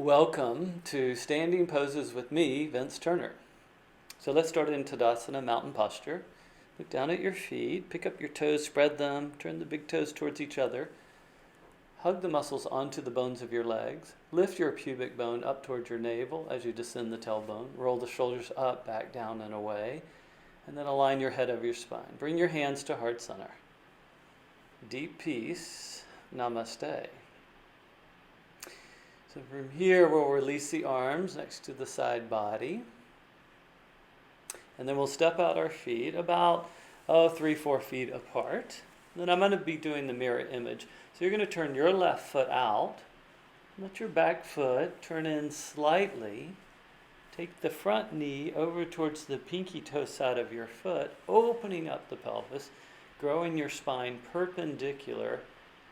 Welcome to Standing Poses with me, Vince Turner. So let's start in Tadasana, mountain posture. Look down at your feet, pick up your toes, spread them, turn the big toes towards each other. Hug the muscles onto the bones of your legs. Lift your pubic bone up towards your navel as you descend the tailbone. Roll the shoulders up, back, down, and away. And then align your head over your spine. Bring your hands to heart center. Deep peace. Namaste. So from here, we'll release the arms next to the side body. And then we'll step out our feet about 3-4 feet apart. Then I'm going to be doing the mirror image. So you're going to turn your left foot out. Let your back foot turn in slightly. Take the front knee over towards the pinky toe side of your foot, opening up the pelvis, growing your spine perpendicular,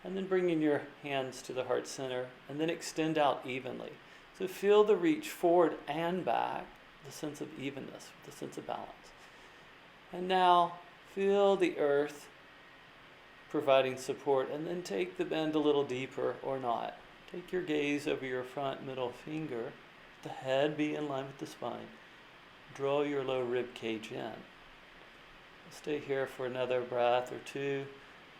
and then bringing your hands to the heart center, and then extend out evenly. So feel the reach forward and back, the sense of evenness, the sense of balance. And now feel the earth providing support, and then take the bend a little deeper or not. Take your gaze over your front middle finger. The head be in line with the spine. Draw your low rib cage in. Stay here for another breath or two.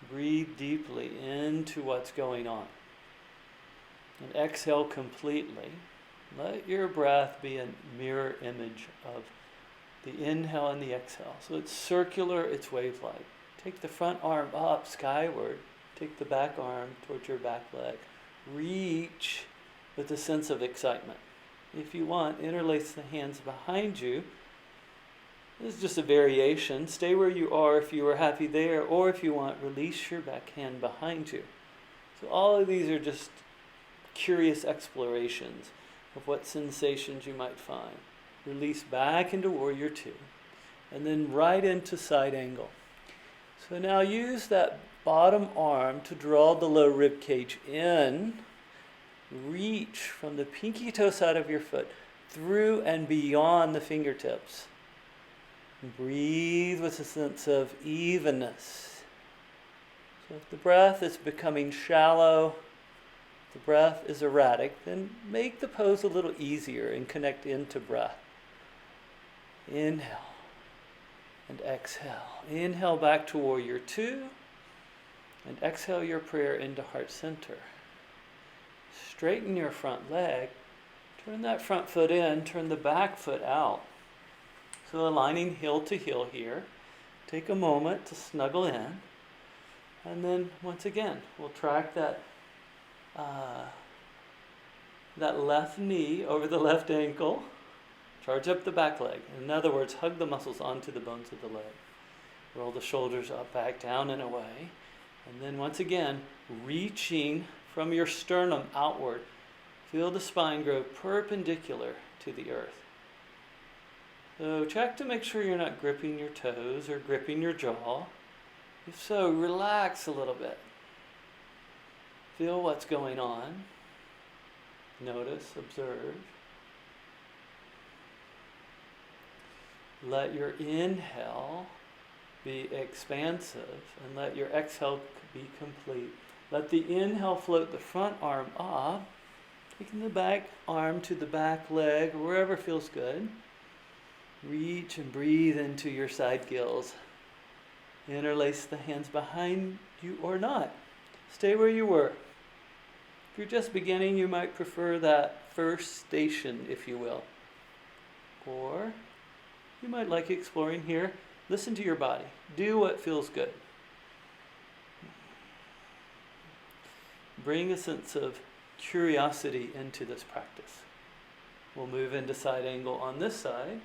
Breathe deeply into what's going on. And exhale completely. Let your breath be a mirror image of the inhale and the exhale. So it's circular, it's wave-like. Take the front arm up skyward. Take the back arm towards your back leg. Reach with a sense of excitement. If you want, interlace the hands behind you. This is just a variation. Stay where you are if you are happy there, or if you want, release your back hand behind you. So all of these are just curious explorations of what sensations you might find. Release back into Warrior Two, and then right into side angle. So now use that bottom arm to draw the low rib cage in. Reach from the pinky toe side of your foot through and beyond the fingertips. Breathe with a sense of evenness. So if the breath is becoming shallow, the breath is erratic, then make the pose a little easier and connect into breath. Inhale and exhale. Inhale back to Warrior Two, and exhale your prayer into heart center. Straighten your front leg. Turn that front foot in, turn the back foot out. So aligning heel to heel here. Take a moment to snuggle in. And then once again, we'll track that left knee over the left ankle. Charge up the back leg. In other words, hug the muscles onto the bones of the leg. Roll the shoulders up, back, down, and away. And then once again, reaching from your sternum outward. Feel the spine grow perpendicular to the earth. So check to make sure you're not gripping your toes or gripping your jaw. If so, relax a little bit. Feel what's going on. Notice, observe. Let your inhale be expansive, and let your exhale be complete. Let the inhale float the front arm up, taking the back arm to the back leg, wherever feels good. Reach and breathe into your side gills. Interlace the hands behind you or not. Stay where you were. If you're just beginning, you might prefer that first station, if you will. Or you might like exploring here. Listen to your body. Do what feels good. Bring a sense of curiosity into this practice. We'll move into side angle on this side.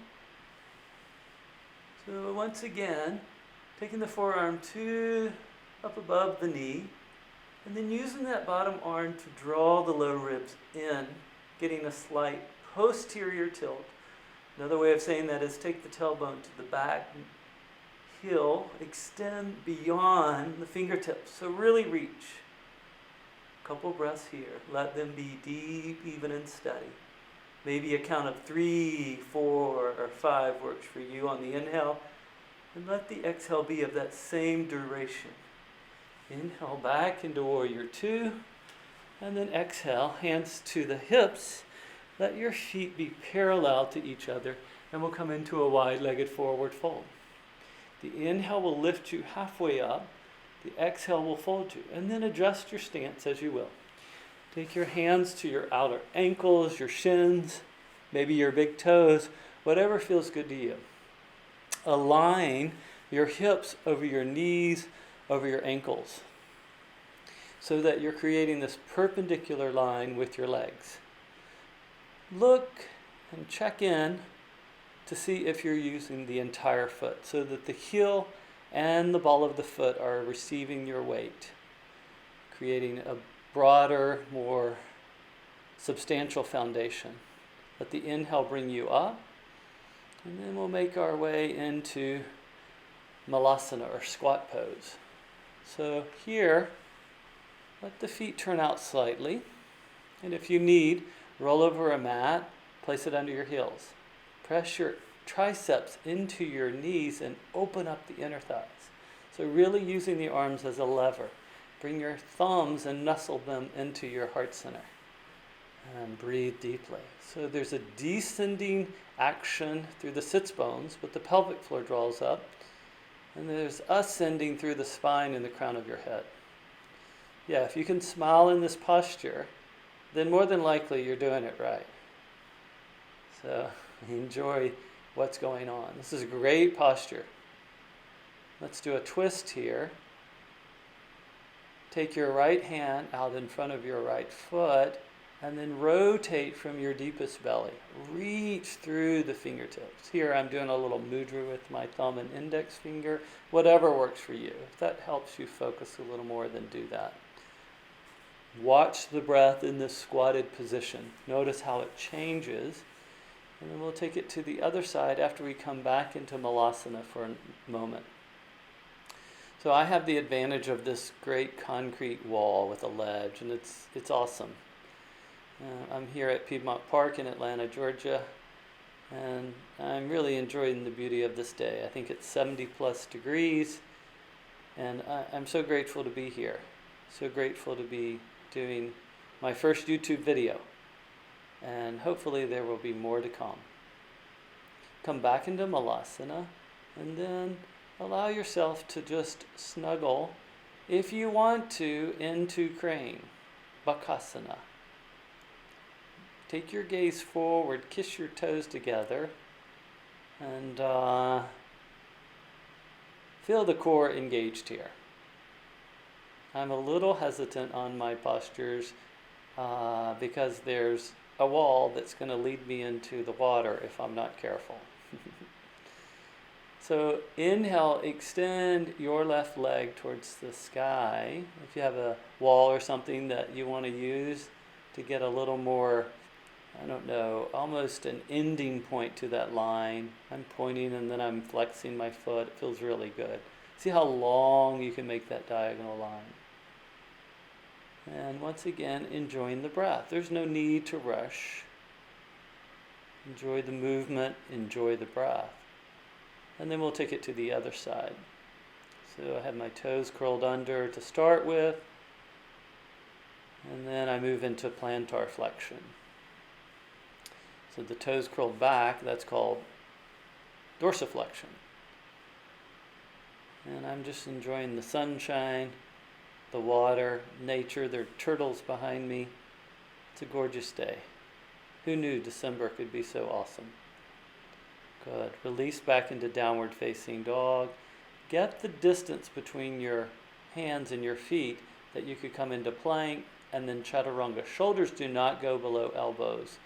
So once again, taking the forearm up above the knee, and then using that bottom arm to draw the low ribs in, getting a slight posterior tilt. Another way of saying that is take the tailbone to the back heel, extend beyond the fingertips. So really reach. A couple breaths here. Let them be deep, even and steady. Maybe a count of 3, 4, or 5 works for you on the inhale. And let the exhale be of that same duration. Inhale back into Warrior Two. And then exhale, hands to the hips. let your feet be parallel to each other, and we'll come into a wide-legged forward fold. The inhale will lift you halfway up. The exhale will fold you, and then adjust your stance as you will. Take your hands to your outer ankles, your shins, maybe your big toes, whatever feels good to you. Align your hips over your knees, over your ankles, so that you're creating this perpendicular line with your legs. Look and check in to see if you're using the entire foot, so that the heel and the ball of the foot are receiving your weight, creating a broader, more substantial foundation. Let the inhale bring you up, and then we'll make our way into Malasana, or squat pose. So here, let the feet turn out slightly, and if you need, roll over a mat, place it under your heels. Press your triceps into your knees and open up the inner thighs. So really using the arms as a lever. Bring your thumbs and nestle them into your heart center. And breathe deeply. So there's a descending action through the sits bones, but the pelvic floor draws up. And there's ascending through the spine and the crown of your head. Yeah, if you can smile in this posture, then more than likely you're doing it right. So enjoy what's going on. This is a great posture. Let's do a twist here. Take your right hand out in front of your right foot, and then rotate from your deepest belly. Reach through the fingertips. Here I'm doing a little mudra with my thumb and index finger. Whatever works for you. If that helps you focus a little more, then do that. Watch the breath in this squatted position. Notice how it changes. And then we'll take it to the other side after we come back into Malasana for a moment. So I have the advantage of this great concrete wall with a ledge, and it's awesome. I'm here at Piedmont Park in Atlanta, Georgia, and I'm really enjoying the beauty of this day. I think it's 70 plus degrees, and I'm so grateful to be here. So grateful to be doing my first YouTube video, and hopefully there will be more to come. Come back into Malasana, and then allow yourself to just snuggle, if you want to, into crane, Bakasana. Take your gaze forward, kiss your toes together, and feel the core engaged here. I'm a little hesitant on my postures because there's a wall that's going to lead me into the water if I'm not careful. So inhale, extend your left leg towards the sky. If you have a wall or something that you want to use to get a little more, I don't know, almost an ending point to that line. I'm pointing and then I'm flexing my foot. It feels really good. See how long you can make that diagonal line. And once again, enjoying the breath. There's no need to rush. Enjoy the movement, enjoy the breath. And then we'll take it to the other side. So I have my toes curled under to start with. And then I move into plantar flexion. So the toes curled back, that's called dorsiflexion. And I'm just enjoying the sunshine, the water, nature. There are turtles behind me. It's a gorgeous day. Who knew December could be so awesome? Good. Release back into downward facing dog. Get the distance between your hands and your feet that you could come into plank and then chaturanga. Shoulders do not go below elbows.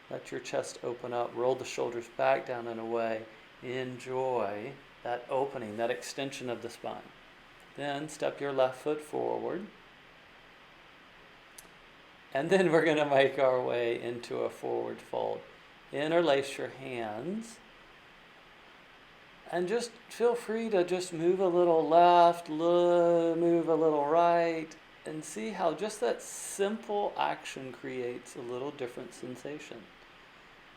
Let your chest open up. Roll the shoulders back, down, and away. Enjoy that opening, that extension of the spine. Then step your left foot forward. And then we're going to make our way into a forward fold. Interlace your hands. And just feel free to just move a little left, move a little right, and see how just that simple action creates a little different sensation.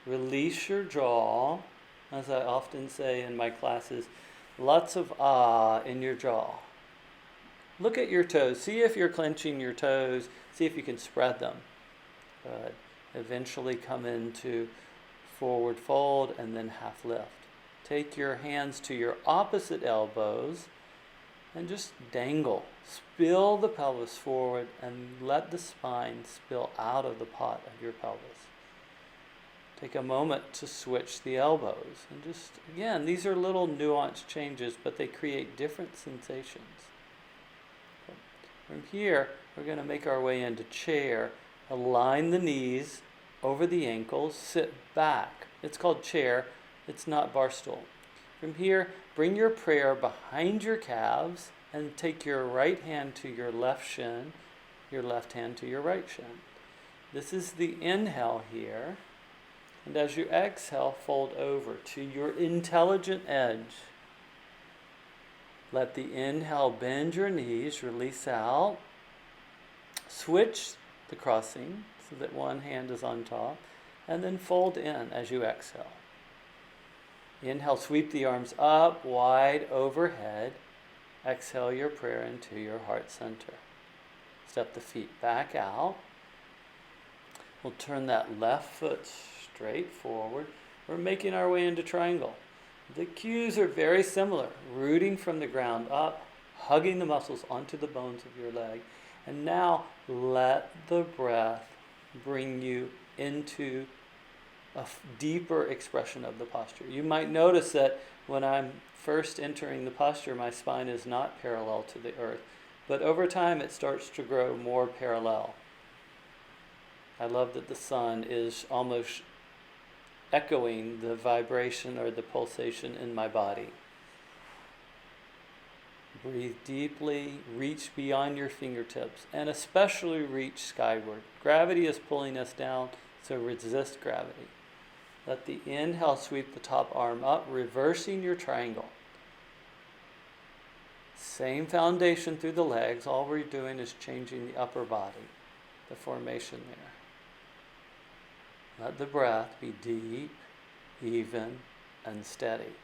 Release your jaw. As I often say in my classes, lots of ah in your jaw. Look at your toes. See if you're clenching your toes. See if you can spread them. Good. eventually come into forward fold and then half lift. Take your hands to your opposite elbows and just dangle. Spill the pelvis forward and let the spine spill out of the pot of your pelvis. Take a moment to switch the elbows. And just, again, these are little nuanced changes, but they create different sensations. From here, we're going to make our way into chair. Align the knees over the ankles. Sit back. It's called chair. It's not bar stool. From here, bring your prayer behind your calves and take your right hand to your left shin, your left hand to your right shin. This is the inhale here. And as you exhale, fold over to your intelligent edge. Let the inhale bend your knees, release out. Switch the crossing so that one hand is on top, and then fold in as you exhale. Inhale, sweep the arms up, wide overhead. Exhale your prayer into your heart center. Step the feet back out. We'll turn that left foot straight forward. We're making our way into triangle. The cues are very similar. Rooting from the ground up, hugging the muscles onto the bones of your leg. And now let the breath bring you into a deeper expression of the posture. You might notice that when I'm first entering the posture, my spine is not parallel to the earth. But over time, it starts to grow more parallel. I love that the sun is almost echoing the vibration or the pulsation in my body. Breathe deeply, reach beyond your fingertips, and especially reach skyward. Gravity is pulling us down, so resist gravity. Let the inhale sweep the top arm up, reversing your triangle. Same foundation through the legs. All we're doing is changing the upper body, the formation there. Let the breath be deep, even, and steady.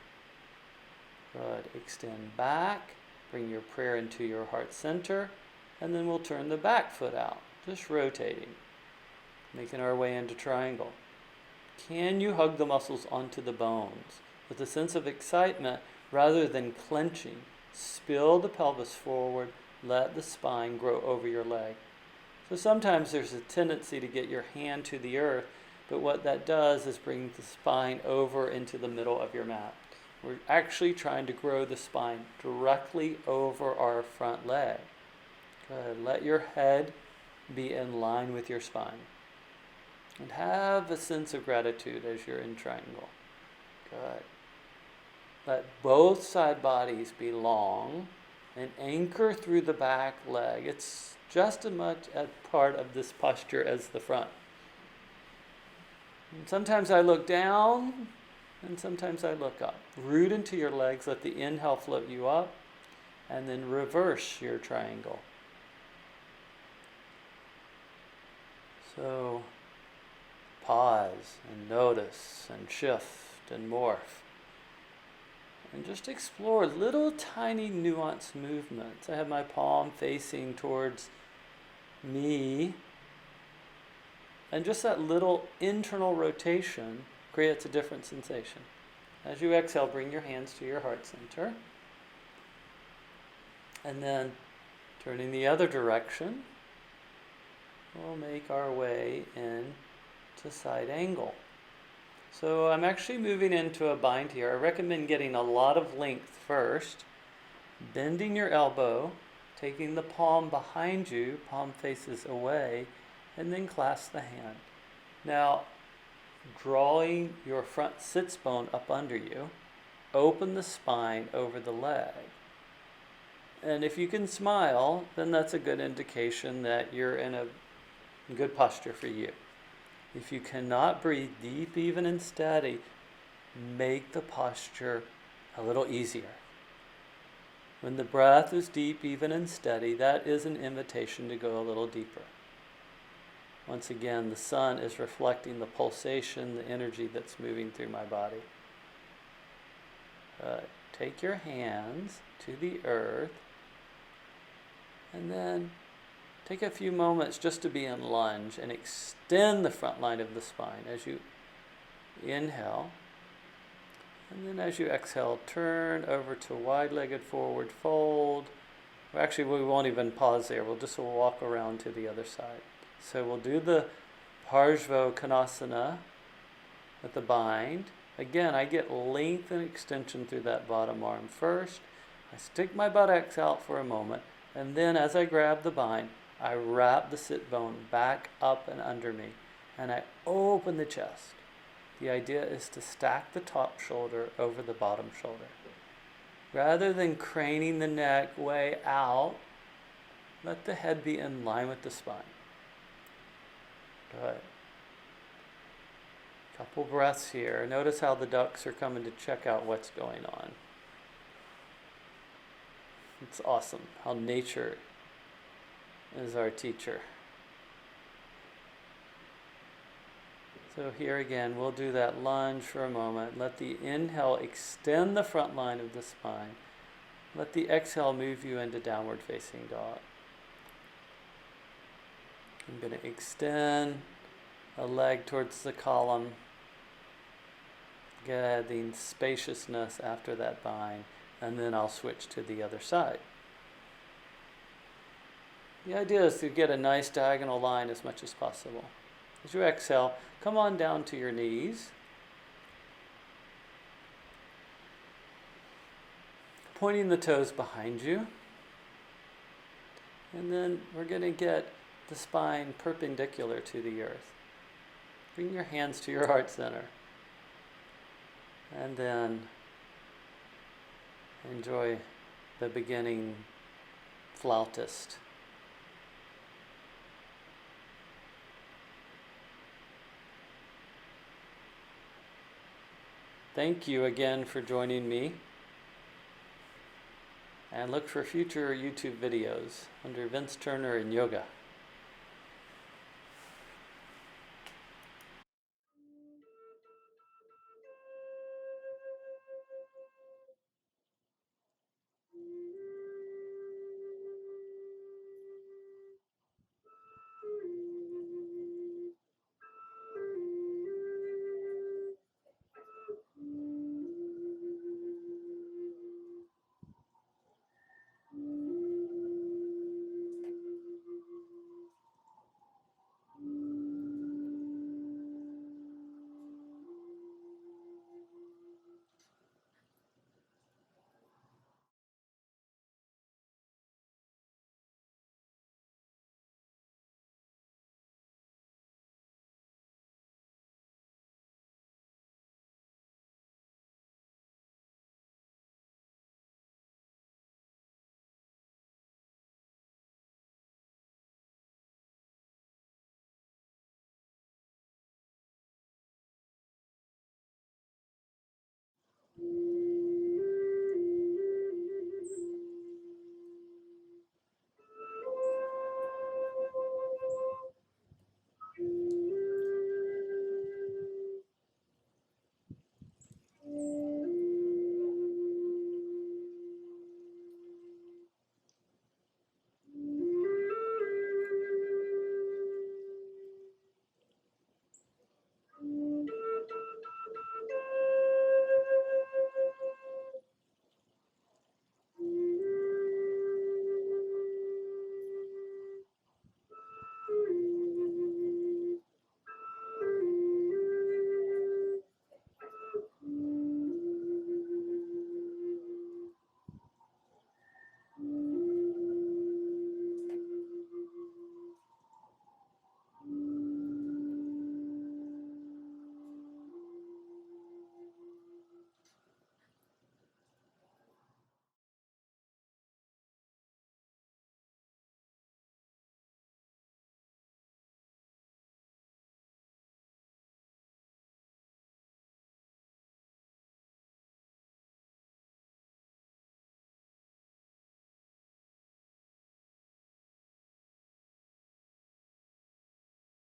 Good. Extend back. Bring your prayer into your heart center. And then we'll turn the back foot out, just rotating, making our way into triangle. Can you hug the muscles onto the bones with a sense of excitement rather than clenching? Spill the pelvis forward. Let the spine grow over your leg. So sometimes there's a tendency to get your hand to the earth, but what that does is bring the spine over into the middle of your mat. We're actually trying to grow the spine directly over our front leg. Good. Let your head be in line with your spine. And have a sense of gratitude as you're in triangle. Good. Let both side bodies be long and anchor through the back leg. It's just as much a part of this posture as the front. And sometimes I look down and sometimes I look up. Root into your legs, let the inhale float you up, and then reverse your triangle. So pause and notice and shift and morph. And just explore little tiny nuanced movements. I have my palm facing towards me. And just that little internal rotation creates a different sensation. As you exhale, bring your hands to your heart center. And then turning the other direction, we'll make our way in to side angle. So I'm actually moving into a bind here. I recommend getting a lot of length first, bending your elbow, taking the palm behind you, palm faces away, and then clasp the hand. Now, drawing your front sits bone up under you, open the spine over the leg. And if you can smile, then that's a good indication that you're in a good posture for you. If you cannot breathe deep, even and steady, make the posture a little easier. When the breath is deep, even and steady, that is an invitation to go a little deeper. Once again, the sun is reflecting the pulsation, the energy that's moving through my body. Take your hands to the earth, and then take a few moments just to be in lunge and extend the front line of the spine as you inhale. And then as you exhale, turn over to wide-legged forward fold. Well, actually, we won't even pause there. We'll just walk around to the other side. So we'll do the Parshva Konasana with the bind. Again, I get length and extension through that bottom arm first. I stick my buttocks out for a moment, and then as I grab the bind, I wrap the sit bone back up and under me, and I open the chest. The idea is to stack the top shoulder over the bottom shoulder. Rather than craning the neck way out, let the head be in line with the spine. Good. Couple breaths here. Notice how the ducks are coming to check out what's going on. It's awesome how nature is our teacher. So here again, we'll do that lunge for a moment. Let the inhale extend the front line of the spine. Let the exhale move you into downward facing dog. I'm going to extend a leg towards the column, getting spaciousness after that bind, and then I'll switch to the other side. The idea is to get a nice diagonal line as much as possible. As you exhale, come on down to your knees. Pointing the toes behind you. And then we're going to get the spine perpendicular to the earth. Bring your hands to your heart center. And then enjoy the beginning flautist. Thank you again for joining me. And look for future YouTube videos under Vince Turner and Yoga.